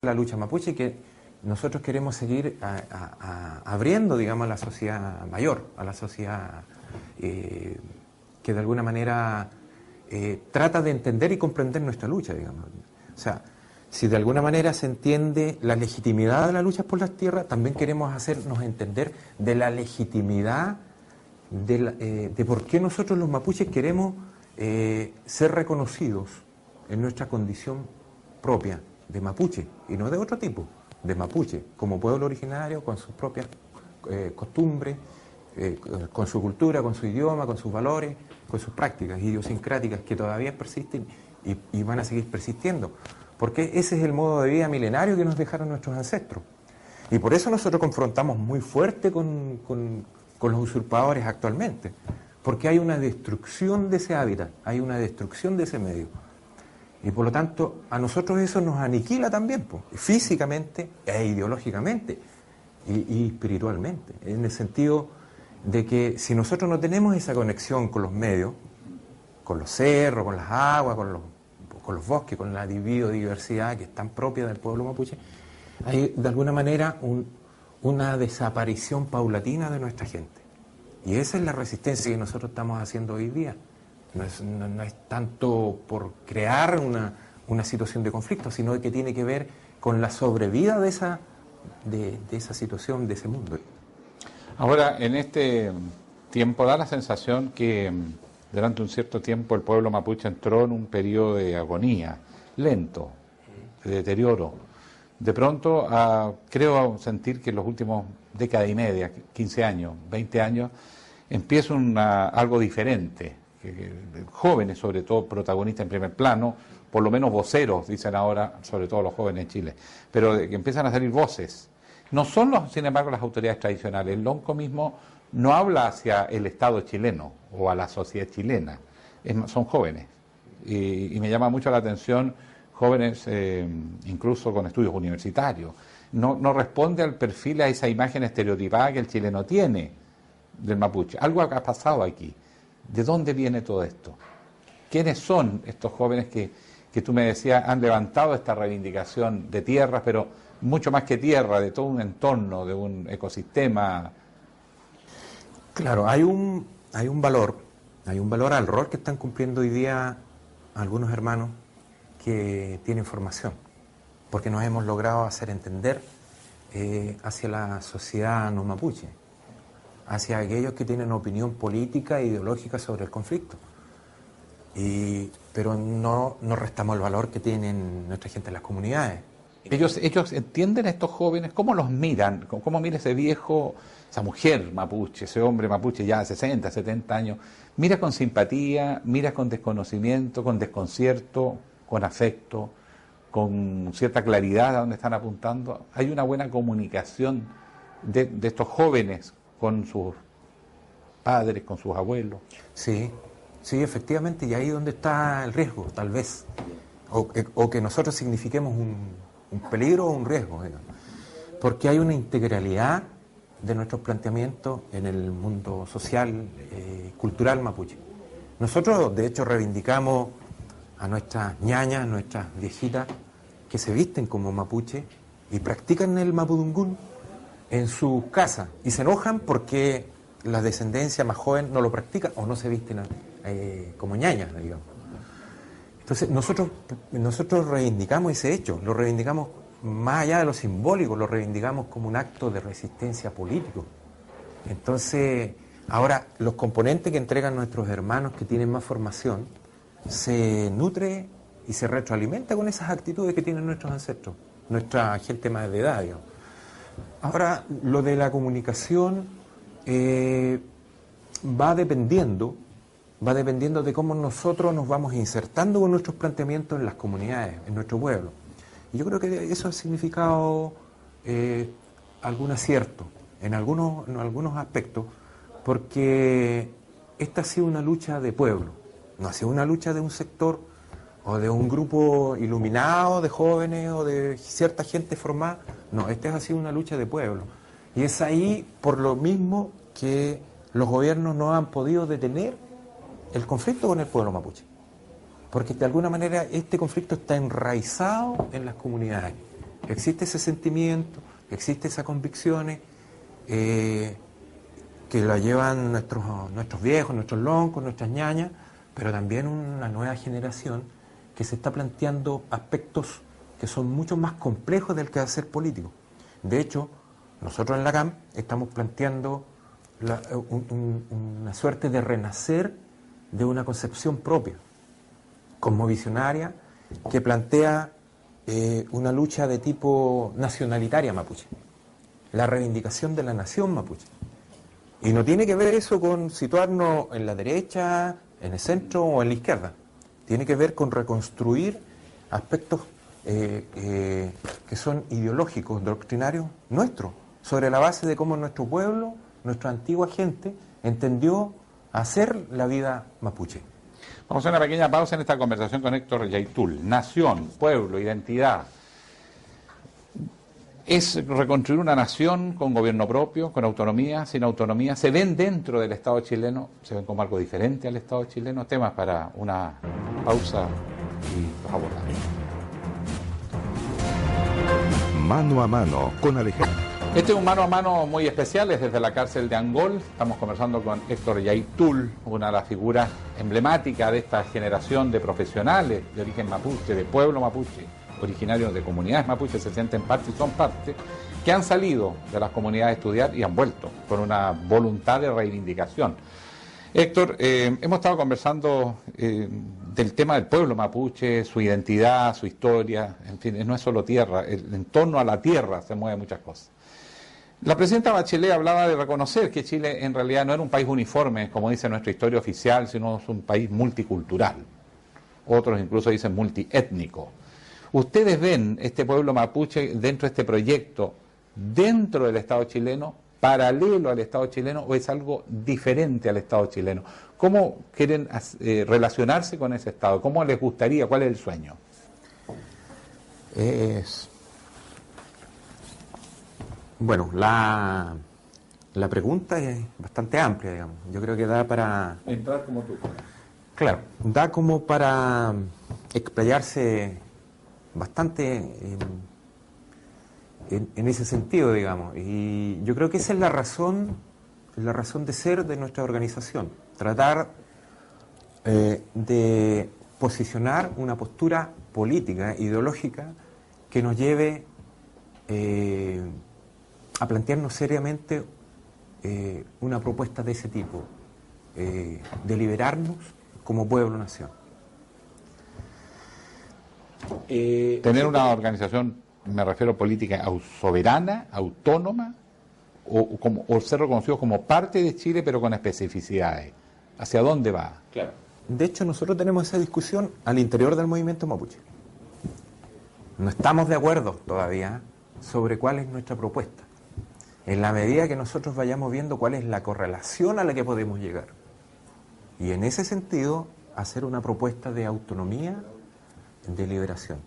la lucha mapuche, que nosotros queremos seguir abriendo, digamos, a la sociedad mayor, a la sociedad que de alguna manera trata de entender y comprender nuestra lucha, digamos. O sea, si de alguna manera se entiende la legitimidad de la lucha por las tierras, también queremos hacernos entender de la legitimidad de por qué nosotros los mapuches queremos ser reconocidos en nuestra condición propia de mapuche, y no de otro tipo, de mapuche, como pueblo originario, con sus propias costumbres, con su cultura, con su idioma, con sus valores, con sus prácticas idiosincráticas que todavía persisten y van a seguir persistiendo, porque ese es el modo de vida milenario que nos dejaron nuestros ancestros. Y por eso nosotros confrontamos muy fuerte con los usurpadores actualmente, porque hay una destrucción de ese hábitat, hay una destrucción de ese medio. Y por lo tanto, a nosotros eso nos aniquila también, pues, físicamente e ideológicamente y espiritualmente, en el sentido de que si nosotros no tenemos esa conexión con los medios, con los cerros, con las aguas, con los bosques, con la biodiversidad que es tan propia del pueblo mapuche, hay de alguna manera una desaparición paulatina de nuestra gente. Y esa es la resistencia que nosotros estamos haciendo hoy día. No es tanto por crear una situación de conflicto, sino que tiene que ver con la sobrevida de esa situación, de ese mundo. Ahora, en este tiempo da la sensación que durante un cierto tiempo el pueblo mapuche entró en un periodo de agonía, lento, de deterioro. De pronto, creo sentir que en los últimos década y media, 15 años, 20 años, empieza algo diferente. Jóvenes, sobre todo, protagonistas en primer plano, por lo menos voceros, dicen ahora, sobre todo los jóvenes en Chile, pero que empiezan a salir voces. No son, sin embargo, las autoridades tradicionales. El lonco mismo no habla hacia el Estado chileno o a la sociedad chilena, son jóvenes. Y me llama mucho la atención jóvenes incluso con estudios universitarios. No responde al perfil, a esa imagen estereotipada que el chileno tiene del mapuche. Algo ha pasado aquí. ¿De dónde viene todo esto? ¿Quiénes son estos jóvenes que tú me decías han levantado esta reivindicación de tierras, pero mucho más que tierra, de todo un entorno, de un ecosistema? Claro, hay un valor al rol que están cumpliendo hoy día algunos hermanos que tienen formación, porque nos hemos logrado hacer entender hacia la sociedad no mapuche, hacia aquellos que tienen opinión política e ideológica sobre el conflicto. Pero no restamos el valor que tienen nuestra gente en las comunidades. Ellos entienden a estos jóvenes, ¿cómo los miran? ¿Cómo mira ese viejo, esa mujer mapuche, ese hombre mapuche ya de 60, 70 años? Mira con simpatía, mira con desconocimiento, con desconcierto, con afecto, con cierta claridad a dónde están apuntando. Hay una buena comunicación de estos jóvenes con sus padres, con sus abuelos. Sí, efectivamente, y ahí es donde está el riesgo, tal vez. O que nosotros signifiquemos un peligro o un riesgo, digamos. Porque hay una integralidad de nuestros planteamientos en el mundo social, cultural mapuche. Nosotros, de hecho, reivindicamos a nuestras ñañas, nuestras viejitas, que se visten como mapuche y practican el mapudungún en sus casas, y se enojan porque la descendencia más joven no lo practica o no se visten como ñañas, digamos. Entonces nosotros reivindicamos ese hecho, lo reivindicamos más allá de lo simbólico, lo reivindicamos como un acto de resistencia político. Entonces, ahora los componentes que entregan nuestros hermanos que tienen más formación se nutre y se retroalimenta con esas actitudes que tienen nuestros ancestros, nuestra gente más de edad, digamos. Ahora, lo de la comunicación va dependiendo de cómo nosotros nos vamos insertando con nuestros planteamientos en las comunidades, en nuestro pueblo. Y yo creo que eso ha significado algún acierto en algunos aspectos, porque esta ha sido una lucha de pueblo, no ha sido una lucha de un sector o de un grupo iluminado de jóvenes o de cierta gente formada. No, esta ha sido una lucha de pueblo. Y es ahí, por lo mismo, que los gobiernos no han podido detener el conflicto con el pueblo mapuche. Porque de alguna manera este conflicto está enraizado en las comunidades, existe ese sentimiento, existe esas convicciones que la llevan nuestros viejos, nuestros loncos, nuestras ñañas, pero también una nueva generación que se está planteando aspectos que son mucho más complejos del quehacer político. De hecho, nosotros en la CAM estamos planteando una suerte de renacer de una concepción propia, cosmovisionaria, que plantea una lucha de tipo nacionalitaria mapuche, la reivindicación de la nación mapuche. Y no tiene que ver eso con situarnos en la derecha, en el centro o en la izquierda. Tiene que ver con reconstruir aspectos que son ideológicos, doctrinarios nuestros, sobre la base de cómo nuestro pueblo, nuestra antigua gente, entendió hacer la vida mapuche. Vamos a hacer una pequeña pausa en esta conversación con Héctor Yaitul. Nación, pueblo, identidad. ¿Es reconstruir una nación con gobierno propio, con autonomía, sin autonomía? ¿Se ven dentro del Estado chileno? ¿Se ven como algo diferente al Estado chileno? Temas para una pausa y los abordamos. Mano a mano con Alejandro. Este es un mano a mano muy especial, es desde la cárcel de Angol. Estamos conversando con Héctor Yaitul, una de las figuras emblemáticas de esta generación de profesionales de origen mapuche, de pueblo mapuche, originarios de comunidades mapuche, se sienten parte y son parte, que han salido de las comunidades a estudiar y han vuelto con una voluntad de reivindicación. Héctor, hemos estado conversando del tema del pueblo mapuche, su identidad, su historia, en fin, no es solo tierra, en torno a la tierra se mueven muchas cosas. La presidenta Bachelet hablaba de reconocer que Chile en realidad no era un país uniforme, como dice nuestra historia oficial, sino es un país multicultural. Otros incluso dicen multiétnico. ¿Ustedes ven este pueblo mapuche dentro de este proyecto, dentro del Estado chileno, paralelo al Estado chileno, o es algo diferente al Estado chileno? ¿Cómo quieren relacionarse con ese Estado? ¿Cómo les gustaría? ¿Cuál es el sueño? Bueno, la pregunta es bastante amplia, digamos. Yo creo que da para... Entrar como tú. Claro, da como para explayarse bastante en ese sentido, digamos. Y yo creo que esa es la razón de ser de nuestra organización. Tratar de posicionar una postura política, ideológica, que nos lleve a plantearnos seriamente una propuesta de ese tipo, de liberarnos como pueblo-nación. Tener una organización, me refiero política, soberana, autónoma, o ser reconocido como parte de Chile, pero con especificidades. ¿Hacia dónde va? Claro. De hecho, nosotros tenemos esa discusión al interior del movimiento mapuche. No estamos de acuerdo todavía sobre cuál es nuestra propuesta. En la medida que nosotros vayamos viendo cuál es la correlación a la que podemos llegar. Y en ese sentido, hacer una propuesta de autonomía, de liberación.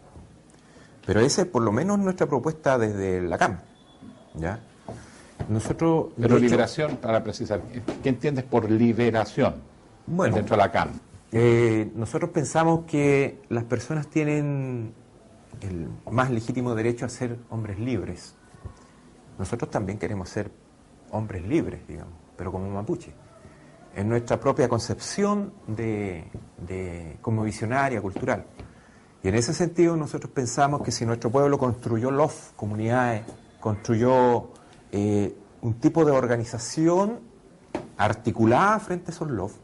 Pero esa es por lo menos nuestra propuesta desde la CAM. ¿Ya? Nosotros, pero liberación, para precisar, ¿qué entiendes por liberación? Bueno, dentro de la CAM. Nosotros pensamos que las personas tienen el más legítimo derecho a ser hombres libres. Nosotros también queremos ser hombres libres, digamos, pero como mapuche. En nuestra propia concepción como visionaria, cultural. Y en ese sentido nosotros pensamos que si nuestro pueblo construyó LOF, comunidades, construyó un tipo de organización articulada frente a esos LOF,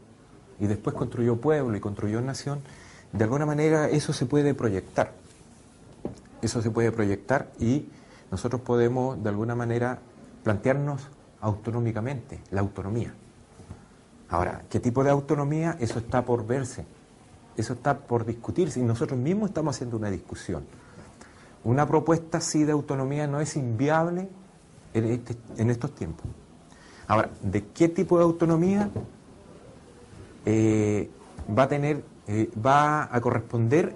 y después construyó pueblo y construyó nación, de alguna manera eso se puede proyectar. Eso se puede proyectar y nosotros podemos de alguna manera plantearnos autonómicamente, la autonomía. Ahora, ¿qué tipo de autonomía? Eso está por verse, eso está por discutirse y nosotros mismos estamos haciendo una discusión. Una propuesta así de autonomía no es inviable en estos tiempos. Ahora, ¿de qué tipo de autonomía va a corresponder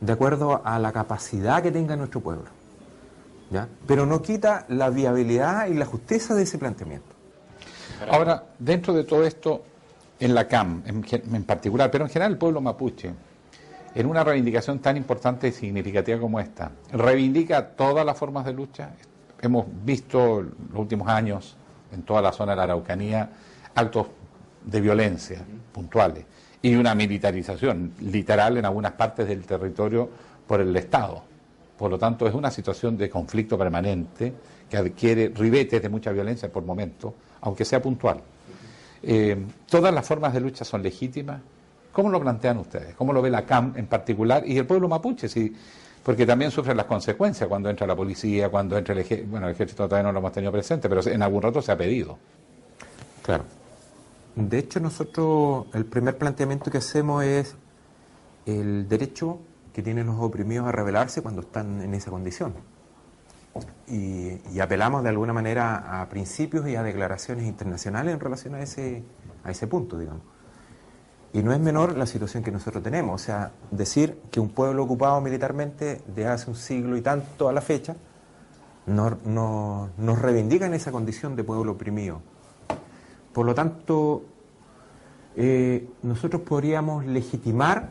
de acuerdo a la capacidad que tenga nuestro pueblo? ¿Ya? Pero no quita la viabilidad y la justeza de ese planteamiento. Ahora, dentro de todo esto, en la CAM en particular, pero en general el pueblo mapuche, en una reivindicación tan importante y significativa como esta, reivindica todas las formas de lucha. Hemos visto en los últimos años, en toda la zona de la Araucanía, actos de violencia puntuales y una militarización literal en algunas partes del territorio por el Estado. Por lo tanto, es una situación de conflicto permanente que adquiere ribetes de mucha violencia por momentos, aunque sea puntual. Todas las formas de lucha son legítimas. ¿Cómo lo plantean ustedes? ¿Cómo lo ve la CAM en particular y el pueblo mapuche? Sí, porque también sufren las consecuencias cuando entra la policía, cuando entra el ejército. Bueno, el ejército todavía no lo hemos tenido presente, pero en algún rato se ha pedido. Claro. De hecho, nosotros el primer planteamiento que hacemos es el derecho que tienen los oprimidos a rebelarse cuando están en esa condición. Y apelamos de alguna manera a principios y a declaraciones internacionales en relación a ese punto, digamos. Y no es menor la situación que nosotros tenemos. O sea, decir que un pueblo ocupado militarmente de hace un siglo y tanto a la fecha nos reivindica en esa condición de pueblo oprimido. Por lo tanto, nosotros podríamos legitimar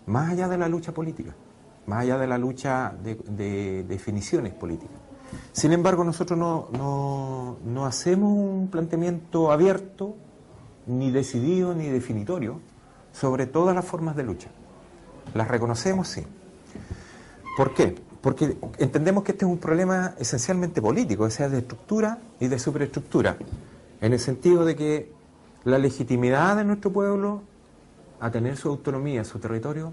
más allá de la lucha política, más allá de la lucha de definiciones políticas. Sin embargo, nosotros no hacemos un planteamiento abierto, ni decidido, ni definitorio, sobre todas las formas de lucha. Las reconocemos, sí. ¿Por qué? Porque entendemos que este es un problema esencialmente político, o sea, de estructura y de superestructura, en el sentido de que la legitimidad de nuestro pueblo a tener su autonomía, su territorio,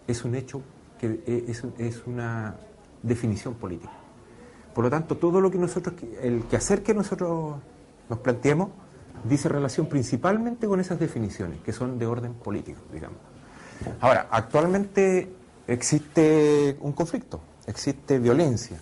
es un hecho, que es una definición política. Por lo tanto, todo lo que el quehacer que nosotros nos planteemos, dice relación principalmente con esas definiciones, que son de orden político, digamos. Ahora, actualmente existe un conflicto, existe violencia,